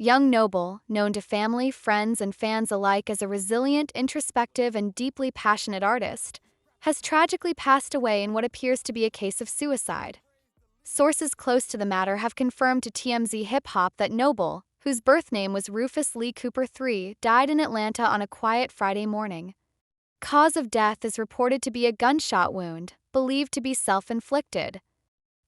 Young Noble, known to family, friends, and fans alike as a resilient, introspective, and deeply passionate artist, has tragically passed away in what appears to be a case of suicide. Sources close to the matter have confirmed to TMZ Hip Hop that Noble, whose birth name was Rufus Lee Cooper III, died in Atlanta on a quiet Friday morning. Cause of death is reported to be a gunshot wound, believed to be self-inflicted.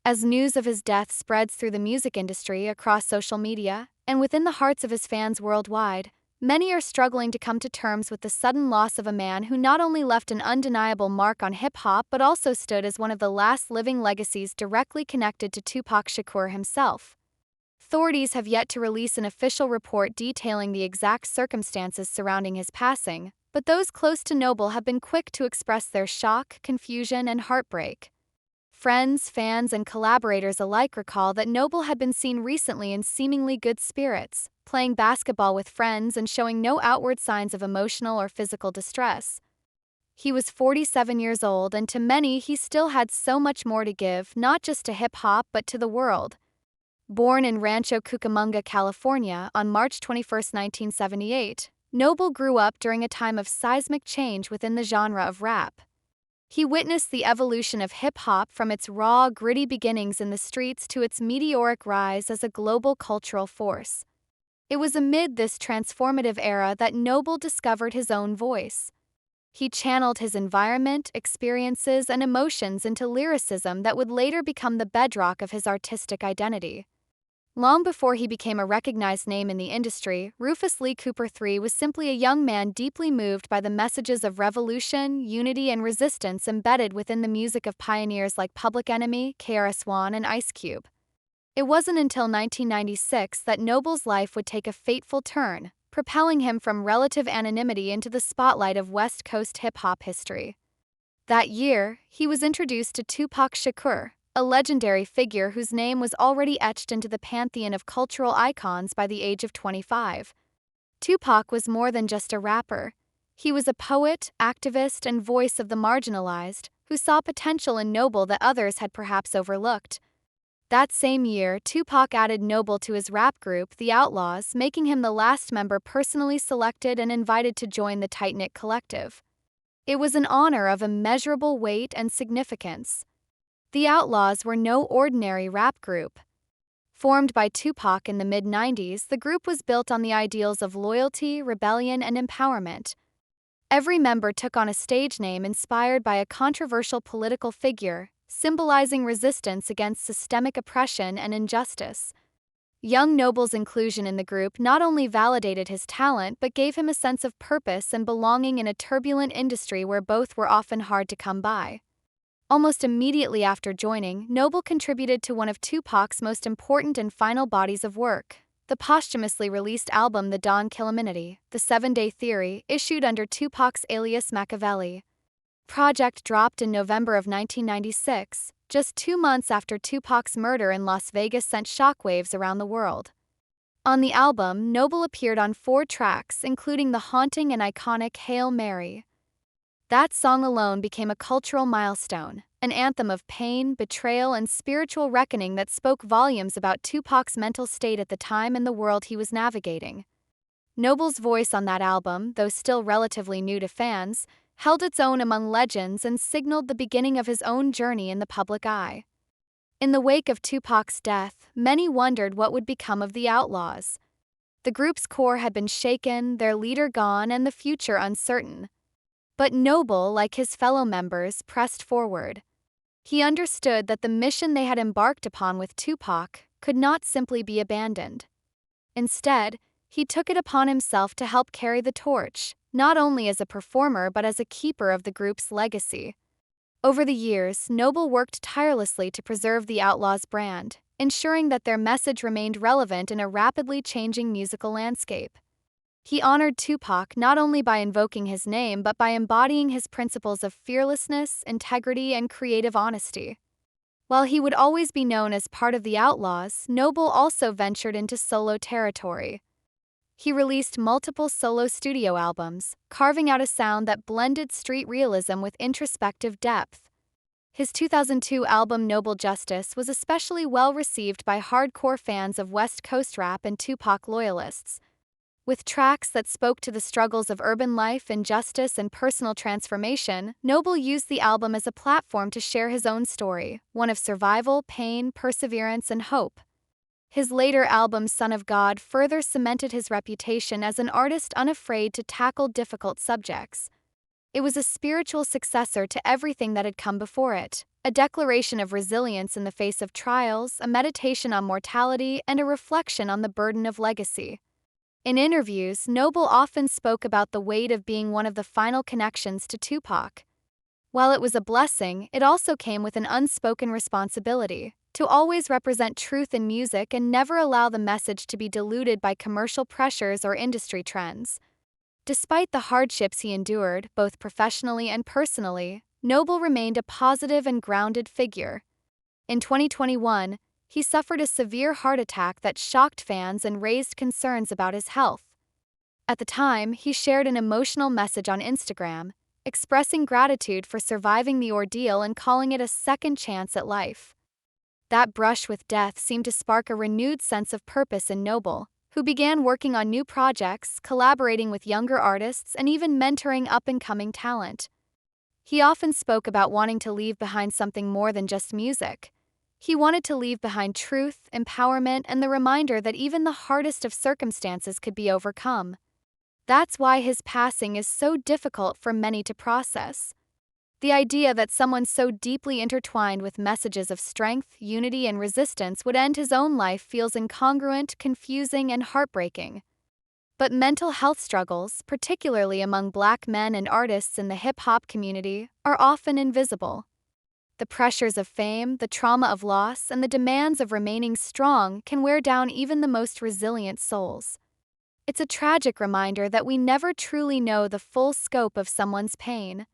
As news of his death spreads through the music industry across social media and within the hearts of his fans worldwide, many are struggling to come to terms with the sudden loss of a man who not only left an undeniable mark on hip-hop but also stood as one of the last living legacies directly connected to Tupac Shakur himself. Authorities have yet to release an official report detailing the exact circumstances surrounding his passing, but those close to Noble have been quick to express their shock, confusion, and heartbreak. Friends, fans, and collaborators alike recall that Noble had been seen recently in seemingly good spirits, playing basketball with friends and showing no outward signs of emotional or physical distress. He was 47 years old, and to many he still had so much more to give, not just to hip-hop but to the world. Born in Rancho Cucamonga, California, on March 21, 1978, Noble grew up during a time of seismic change within the genre of rap. He witnessed the evolution of hip-hop from its raw, gritty beginnings in the streets to its meteoric rise as a global cultural force. It was amid this transformative era that Noble discovered his own voice. He channeled his environment, experiences, and emotions into lyricism that would later become the bedrock of his artistic identity. Long before he became a recognized name in the industry, Rufus Lee Cooper III was simply a young man deeply moved by the messages of revolution, unity, and resistance embedded within the music of pioneers like Public Enemy, KRS-One, and Ice Cube. It wasn't until 1996 that Noble's life would take a fateful turn, propelling him from relative anonymity into the spotlight of West Coast hip-hop history. That year, he was introduced to Tupac Shakur, a legendary figure whose name was already etched into the pantheon of cultural icons by the age of 25. Tupac was more than just a rapper. He was a poet, activist, and voice of the marginalized, who saw potential in Noble that others had perhaps overlooked. That same year, Tupac added Noble to his rap group, The Outlaws, making him the last member personally selected and invited to join the tight-knit collective. It was an honor of immeasurable weight and significance. The Outlaws were no ordinary rap group. Formed by Tupac in the mid-90s, the group was built on the ideals of loyalty, rebellion, and empowerment. Every member took on a stage name inspired by a controversial political figure, symbolizing resistance against systemic oppression and injustice. Young Noble's inclusion in the group not only validated his talent but gave him a sense of purpose and belonging in a turbulent industry where both were often hard to come by. Almost immediately after joining, Noble contributed to one of Tupac's most important and final bodies of work, the posthumously released album The Don Killuminati, The 7-Day Theory, issued under Tupac's alias Makaveli. Project dropped in November of 1996, just 2 months after Tupac's murder in Las Vegas sent shockwaves around the world. On the album, Noble appeared on 4 tracks, including the haunting and iconic Hail Mary. That song alone became a cultural milestone, an anthem of pain, betrayal, and spiritual reckoning that spoke volumes about Tupac's mental state at the time and the world he was navigating. Noble's voice on that album, though still relatively new to fans, held its own among legends and signaled the beginning of his own journey in the public eye. In the wake of Tupac's death, many wondered what would become of the Outlaws. The group's core had been shaken, their leader gone, and the future uncertain. But Noble, like his fellow members, pressed forward. He understood that the mission they had embarked upon with Tupac could not simply be abandoned. Instead, he took it upon himself to help carry the torch, not only as a performer but as a keeper of the group's legacy. Over the years, Noble worked tirelessly to preserve the Outlaws brand, ensuring that their message remained relevant in a rapidly changing musical landscape. He honored Tupac not only by invoking his name but by embodying his principles of fearlessness, integrity, and creative honesty. While he would always be known as part of the Outlaws, Noble also ventured into solo territory. He released multiple solo studio albums, carving out a sound that blended street realism with introspective depth. His 2002 album Noble Justice was especially well received by hardcore fans of West Coast rap and Tupac loyalists. With tracks that spoke to the struggles of urban life, injustice, and personal transformation, Noble used the album as a platform to share his own story, one of survival, pain, perseverance, and hope. His later album Son of God further cemented his reputation as an artist unafraid to tackle difficult subjects. It was a spiritual successor to everything that had come before it, a declaration of resilience in the face of trials, a meditation on mortality, and a reflection on the burden of legacy. In interviews, Noble often spoke about the weight of being one of the final connections to Tupac. While it was a blessing, it also came with an unspoken responsibility to always represent truth in music and never allow the message to be diluted by commercial pressures or industry trends. Despite the hardships he endured, both professionally and personally, Noble remained a positive and grounded figure. In 2021, he suffered a severe heart attack that shocked fans and raised concerns about his health. At the time, he shared an emotional message on Instagram, expressing gratitude for surviving the ordeal and calling it a second chance at life. That brush with death seemed to spark a renewed sense of purpose in Noble, who began working on new projects, collaborating with younger artists, and even mentoring up-and-coming talent. He often spoke about wanting to leave behind something more than just music. He wanted to leave behind truth, empowerment, and the reminder that even the hardest of circumstances could be overcome. That's why his passing is so difficult for many to process. The idea that someone so deeply intertwined with messages of strength, unity, and resistance would end his own life feels incongruent, confusing, and heartbreaking. But mental health struggles, particularly among Black men and artists in the hip-hop community, are often invisible. The pressures of fame, the trauma of loss, and the demands of remaining strong can wear down even the most resilient souls. It's a tragic reminder that we never truly know the full scope of someone's pain.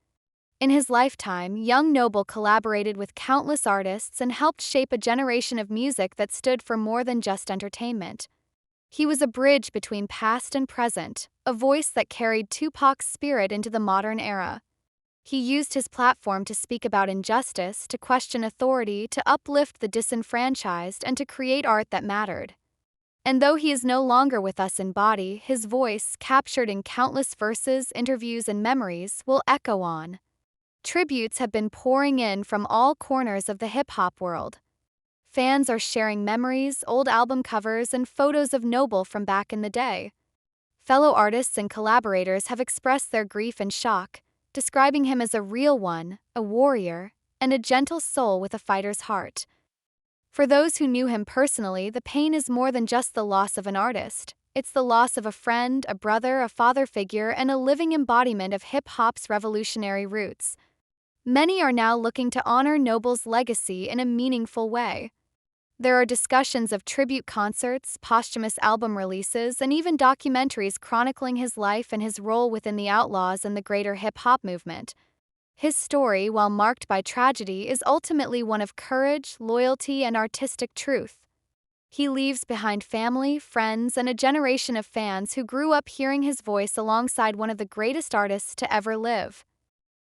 In his lifetime, young Noble collaborated with countless artists and helped shape a generation of music that stood for more than just entertainment. He was a bridge between past and present, a voice that carried Tupac's spirit into the modern era. He used his platform to speak about injustice, to question authority, to uplift the disenfranchised, and to create art that mattered. And though he is no longer with us in body, his voice, captured in countless verses, interviews, and memories, will echo on. Tributes have been pouring in from all corners of the hip-hop world. Fans are sharing memories, old album covers, and photos of Noble from back in the day. Fellow artists and collaborators have expressed their grief and shock, describing him as a real one, a warrior, and a gentle soul with a fighter's heart. For those who knew him personally, the pain is more than just the loss of an artist. It's the loss of a friend, a brother, a father figure, and a living embodiment of hip-hop's revolutionary roots. Many are now looking to honor Noble's legacy in a meaningful way. There are discussions of tribute concerts, posthumous album releases, and even documentaries chronicling his life and his role within the Outlaws and the greater hip-hop movement. His story, while marked by tragedy, is ultimately one of courage, loyalty, and artistic truth. He leaves behind family, friends, and a generation of fans who grew up hearing his voice alongside one of the greatest artists to ever live.